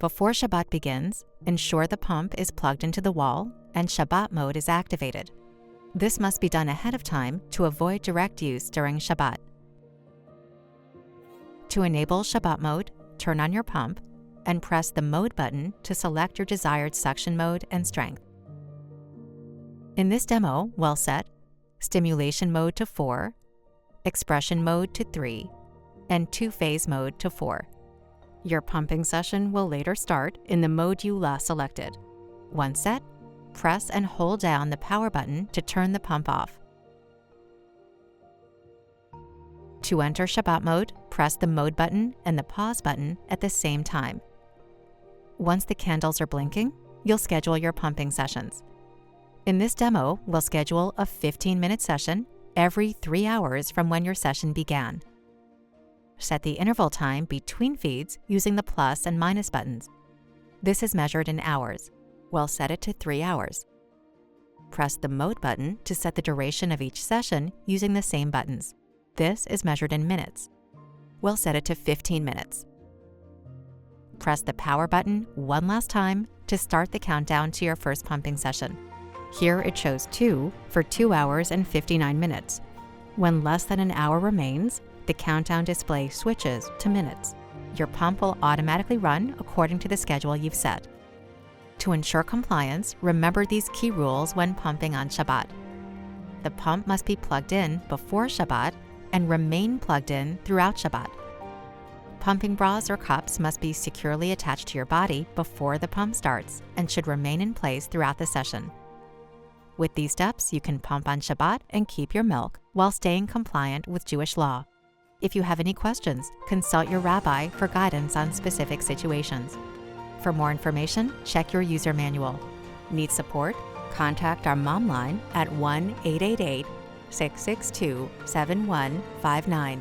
Before Shabbat begins, ensure the pump is plugged into the wall and Shabbat mode is activated. This must be done ahead of time to avoid direct use during Shabbat. To enable Shabbat mode, turn on your pump and press the mode button to select your desired suction mode and strength. In this demo, well set, stimulation mode to 4, expression mode to 3, and two-phase mode to 4. Your pumping session will later start in the mode you last selected. Once set, press and hold down the power button to turn the pump off. To enter Shabbat mode, press the mode button and the pause button at the same time. Once the candles are blinking, you'll schedule your pumping sessions. In this demo, we'll schedule a 15-minute session every 3 hours from when your session began. Set the interval time between feeds using the plus and minus buttons. This is measured in hours. We'll set it to 3 hours. Press the mode button to set the duration of each session using the same buttons. This is measured in minutes. We'll set it to 15 minutes. Press the power button one last time to start the countdown to your first pumping session. Here it shows 2 for 2 hours and 59 minutes. When less than an hour remains, the countdown display switches to minutes. Your pump will automatically run according to the schedule you've set. To ensure compliance, remember these key rules when pumping on Shabbat. The pump must be plugged in before Shabbat and remain plugged in throughout Shabbat. Pumping bras or cups must be securely attached to your body before the pump starts and should remain in place throughout the session. With these steps, you can pump on Shabbat and keep your milk while staying compliant with Jewish law. If you have any questions, consult your rabbi for guidance on specific situations. For more information, check your user manual. Need support? Contact our mom line at 1-888-662-7159.